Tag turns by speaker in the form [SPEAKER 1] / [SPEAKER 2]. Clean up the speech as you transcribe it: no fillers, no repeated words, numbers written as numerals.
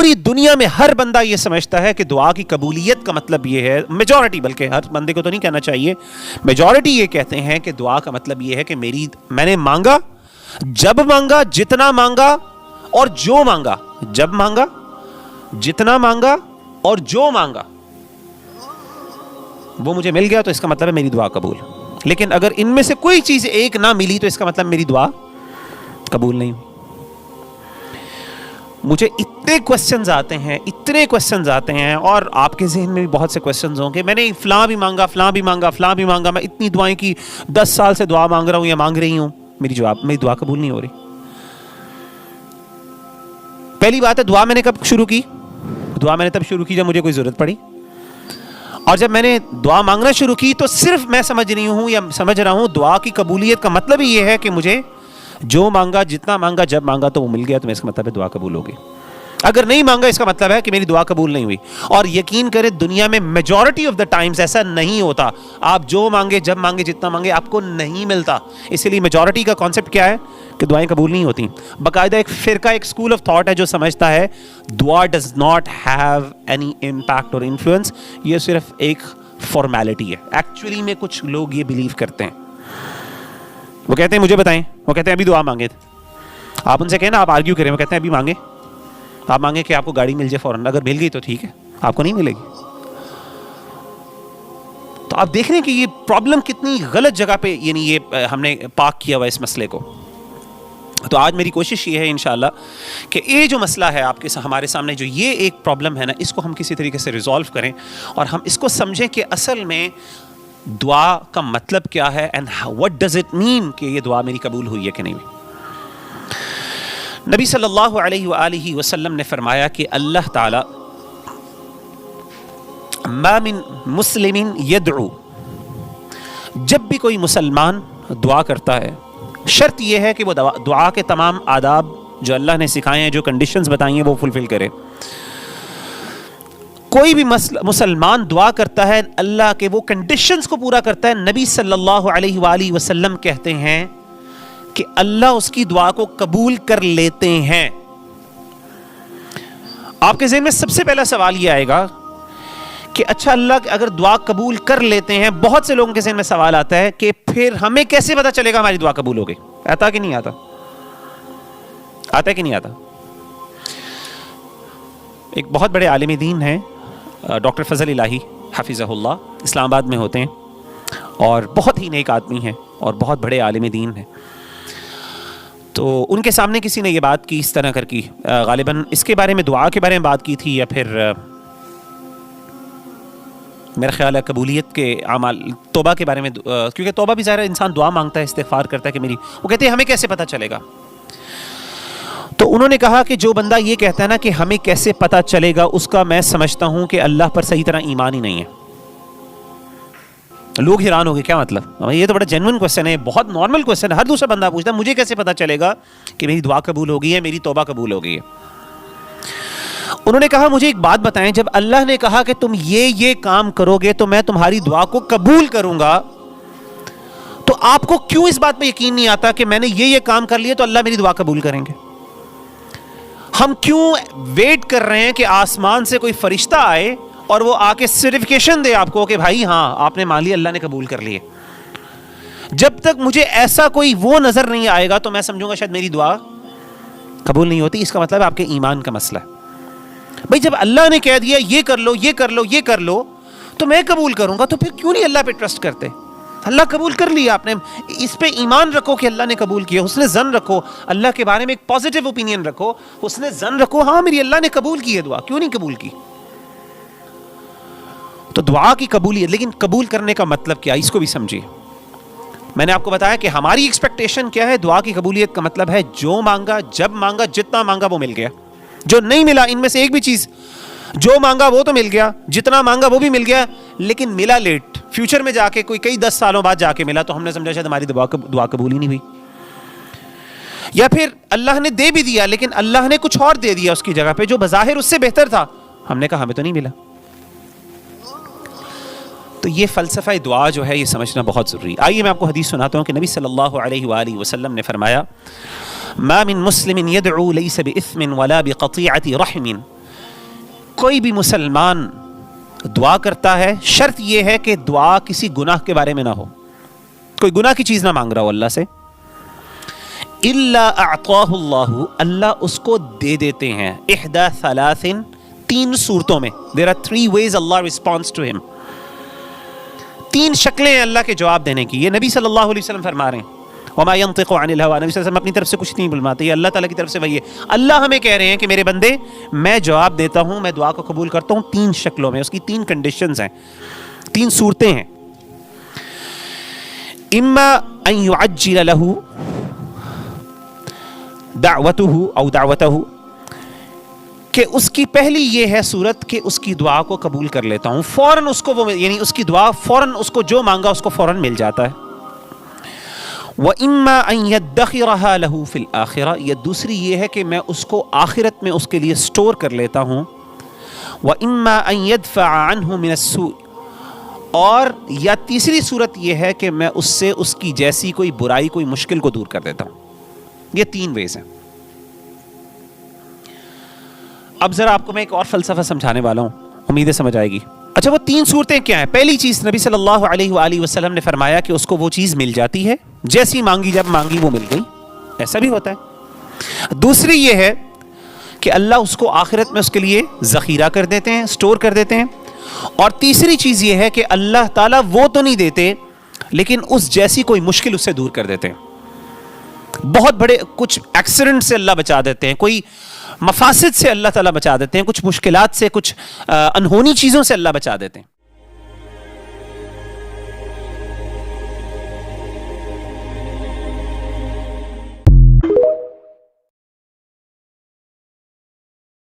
[SPEAKER 1] پوری دنیا میں ہر بندہ یہ سمجھتا ہے کہ دعا کی قبولیت کا مطلب یہ ہے، میجورٹی، بلکہ ہر بندے کو تو نہیں کہنا چاہیے، میجورٹی یہ کہتے ہیں کہ دعا کا مطلب یہ ہے کہ میں نے مانگا، جب مانگا، جتنا مانگا اور جو مانگا، جب مانگا، جتنا مانگا اور جو مانگا وہ مجھے مل گیا تو اس کا مطلب ہے میری دعا قبول. لیکن اگر ان میں سے کوئی چیز ایک نہ ملی تو اس کا مطلب میری دعا قبول نہیں ہوئی. مجھے اتنے کوسچنز آتے ہیں اور آپ کے ذہن میں بھی بہت سے کوسچنز ہوں کہ میں نے فلاں بھی مانگا، میں اتنی دعائیں کی، 10 سال سے دعا مانگ رہا ہوں یا مانگ رہی ہوں، میری دعا قبول نہیں ہو رہی. پہلی بات ہے، دعا میں نے کب شروع کی؟ دعا میں نے تب شروع کی جب مجھے کوئی ضرورت پڑی، اور جب میں نے دعا مانگنا شروع کی تو صرف میں سمجھ رہا ہوں دعا کی قبولیت کا مطلب ہی یہ ہے کہ مجھے جو مانگا، جتنا مانگا، جب مانگا تو وہ مل گیا، تو اس کا مطلب ہے دعا قبول ہوگی. اگر نہیں مانگا اس کا مطلب ہے کہ میری دعا قبول نہیں ہوئی. اور یقین کریں دنیا میں میجورٹی آف دا ٹائمز ایسا نہیں ہوتا. آپ جو مانگے، جب مانگے، جتنا مانگے، آپ کو نہیں ملتا. اسی لیے میجورٹی کا کانسیپٹ کیا ہے کہ دعائیں قبول نہیں ہوتی. باقاعدہ ایک فرقہ، ایک اسکول آف تھاٹ ہے جو سمجھتا ہے دعا does not have any impact اور انفلوئنس، یہ صرف ایک فارمیلٹی ہے. ایکچولی میں کچھ لوگ یہ بلیو کرتے ہیں. وہ کہتے ہیں مجھے بتائیں، وہ کہتے ہیں ابھی دعا مانگے تھے. آپ ان سے کہیں نا، آپ آرگیو کریں، وہ کہتے ہیں ابھی مانگے، آپ مانگے کہ آپ کو گاڑی مل جائے فوراً، اگر مل گئی تو ٹھیک ہے، آپ کو نہیں ملے گی. تو آپ دیکھ رہے ہیں کہ یہ پرابلم کتنی غلط جگہ پہ یعنی یہ ہم نے پارک کیا ہوا اس مسئلے کو. تو آج میری کوشش یہ ہے انشاءاللہ کہ یہ جو مسئلہ ہے آپ کے ہمارے سامنے، جو یہ ایک پرابلم ہے نا، اس کو ہم کسی طریقے سے ریزالو کریں اور ہم اس کو سمجھیں کہ اصل میں دعا کا مطلب کیا ہے and what does it mean کہ یہ دعا میری قبول ہوئی ہے کہ نہیں ہوئی. نبی صلی اللہ علیہ وآلہ وسلم نے فرمایا کہ اللہ تعالی ما من مسلم یدعو، جب بھی کوئی مسلمان دعا کرتا ہے، شرط یہ ہے کہ وہ دعا کے تمام آداب جو اللہ نے سکھائے ہیں، جو کنڈیشنز بتائی ہیں، وہ فلفل کرے. کوئی بھی مسلمان دعا کرتا ہے اللہ کے وہ کنڈیشنز کو پورا کرتا ہے، نبی صلی اللہ علیہ وآلہ وسلم کہتے ہیں کہ اللہ اس کی دعا کو قبول کر لیتے ہیں. آپ کے ذہن میں سب سے پہلا سوال یہ آئے گا کہ اچھا اللہ اگر دعا قبول کر لیتے ہیں، بہت سے لوگوں کے ذہن میں سوال آتا ہے کہ پھر ہمیں کیسے پتا چلے گا ہماری دعا قبول ہو گئی؟ آتا کہ نہیں آتا؟ آتا ہے کہ نہیں آتا؟ ایک بہت بڑے عالم دین ہیں ڈاکٹر فضل الہی حفظہ اللہ، اسلام آباد میں ہوتے ہیں اور بہت ہی نیک آدمی ہیں اور بہت بڑے عالم دین ہیں. تو ان کے سامنے کسی نے یہ بات کی اس طرح کر کی، غالباً اس کے بارے میں دعا کے بارے میں بات کی تھی، یا پھر میرا خیال ہے قبولیت کے اعمال، توبہ کے بارے میں، کیونکہ توبہ بھی ظاہر ہے انسان دعا مانگتا ہے، استغفار کرتا ہے کہ میری، وہ کہتے ہیں ہمیں کیسے پتہ چلے گا؟ تو انہوں نے کہا کہ جو بندہ یہ کہتا ہے نا کہ ہمیں کیسے پتہ چلے گا، اس کا میں سمجھتا ہوں کہ اللہ پر صحیح طرح ایمان ہی نہیں ہے. لوگ حیران ہو گئے، کیا مطلب؟ یہ تو بڑا جینوئن کوسچن ہے، بہت نارمل کوسچن ہے. ہر دوسرا بندہ پوچھتا ہے مجھے کیسے پتہ چلے گا کہ میری دعا قبول ہو گئی ہے، میری توبہ قبول ہو گئی ہے. انہوں نے کہا مجھے ایک بات بتائیں، جب اللہ نے کہا کہ تم یہ کام کرو گے تو میں تمہاری دعا کو قبول کروں گا، تو آپ کو کیوں اس بات پہ یقین نہیں آتا کہ میں نے یہ کام کر لیا تو اللہ میری دعا قبول کریں گے؟ ہم کیوں ویٹ کر رہے ہیں کہ آسمان سے کوئی فرشتہ آئے اور وہ آ کے سرٹیفکیشن دے آپ کو کہ بھائی ہاں آپ نے مان لیا، اللہ نے قبول کر لیے؟ جب تک مجھے ایسا کوئی وہ نظر نہیں آئے گا تو میں سمجھوں گا شاید میری دعا قبول نہیں ہوتی. اس کا مطلب آپ کے ایمان کا مسئلہ ہے. بھائی جب اللہ نے کہہ دیا یہ کر لو، یہ کر لو، یہ کر لو، تو میں قبول کروں گا، تو پھر کیوں نہیں اللہ پہ ٹرسٹ کرتے؟ اللہ قبول کر لیا، آپ نے اس پہ ایمان رکھو کہ اللہ نے قبول کیا، حسن ظن رکھو، اللہ کے بارے میں ایک پازیٹیو اوپینین رکھو، حسن ظن رکھو، ہاں میری اللہ نے قبول کی ہے دعا، کیوں نہیں قبول کی؟ تو دعا کی قبولیت، لیکن قبول کرنے کا مطلب کیا، اس کو بھی سمجھیے. میں نے آپ کو بتایا کہ ہماری ایکسپیکٹیشن کیا ہے، دعا کی قبولیت کا مطلب ہے جو مانگا، جب مانگا، جتنا مانگا وہ مل گیا. جو نہیں ملا ان میں سے ایک بھی چیز، جو مانگا وہ تو مل گیا، جتنا مانگا وہ بھی مل گیا، لیکن ملا لیٹ، فیوچر میں جا کے کوئی کئی 10 سالوں بعد جا کے ملا، تو ہم نے سمجھا شاید ہماری دعا قبول ہی نہیں ہوئی. یا پھر اللہ نے دے بھی دیا لیکن اللہ نے کچھ اور دے دیا اس کی جگہ پہ جو بظاہر اس سے بہتر تھا، ہم نے کہا ہمیں تو نہیں ملا. تو یہ فلسفہ دعا جو ہے یہ سمجھنا بہت ضروری. آئیے میں آپ کو حدیث سناتا ہوں کہ نبی صلی اللہ علیہ وآلہ وسلم نے فرمایا ما من مسلم يدعو ليس بإثم ولا بقطيعة رحم کوئی بھی مسلمان دعا کرتا ہے شرط یہ ہے کہ دعا کسی گناہ کے بارے میں نہ ہو، کوئی گناہ کی چیز نہ مانگ رہا ہو اللہ سے، الا اعطاہ اللہ، اللہ اس کو دے دیتے ہیں، احدى ثلاث، تین صورتوں میں، there are three ways Allah responds to him، تین شکلیں ہیں اللہ کے جواب دینے کی. یہ نبی صلی اللہ علیہ وسلم فرما رہے ہیں، وما ينطق عن الهوى، نبی صلی اللہ علیہ وسلم اپنی طرف سے کچھ نہیں بلواتے، یہ اللہ تعالیٰ کی طرف سے وحی ہے. اللہ ہمیں کہہ رہے ہیں کہ میرے بندے میں جواب دیتا ہوں، میں دعا کو قبول کرتا ہوں تین شکلوں میں، اس کی تین کنڈیشنز ہیں، تین صورتیں ہیں. اما ان يعجل له دعوته او دعوته، کہ اس کی پہلی یہ ہے صورت کہ اس کی دعا کو قبول کر لیتا ہوں، فوراً اس کو وہ، یعنی اس کی دعا فوراً اس کو جو مانگا اس کو فوراً مل جاتا ہے. وَإِمَّا أَن يَدَّخِرَهَا لَهُ فِي الْآخِرَةِ، یہ دوسری یہ ہے کہ میں اس کو آخرت میں اس کے لیے سٹور کر لیتا ہوں. وَإِمَّا أَن يَدْفَعَ عَنْهُ مِنَ السُّوءِ، اور یا تیسری صورت یہ ہے کہ میں اس سے اس کی جیسی کوئی برائی، کوئی مشکل کو دور کر دیتا ہوں. یہ تین ویز ہیں. اب ذرا آپ کو میں ایک اور فلسفہ سمجھانے والا ہوں، امید ہے سمجھ آئے گی. اچھا وہ تین صورتیں کیا ہیں؟ پہلی چیز نبی صلی اللہ علیہ وآلہ وسلم نے فرمایا کہ اس کو وہ چیز مل جاتی ہے، جیسی مانگی جب مانگی وہ مل گئی، ایسا بھی ہوتا ہے. دوسری یہ ہے کہ اللہ اس کو آخرت میں اس کے لیے ذخیرہ کر دیتے ہیں، سٹور کر دیتے ہیں. اور تیسری چیز یہ ہے کہ اللہ تعالیٰ وہ تو نہیں دیتے لیکن اس جیسی کوئی مشکل اس سے دور کر دیتے ہیں. بہت بڑے کچھ ایکسیڈنٹ سے اللہ بچا دیتے ہیں، کوئی مفاسد سے اللہ تعالیٰ بچا دیتے ہیں، کچھ مشکلات سے، کچھ انہونی چیزوں سے اللہ بچا دیتے ہیں.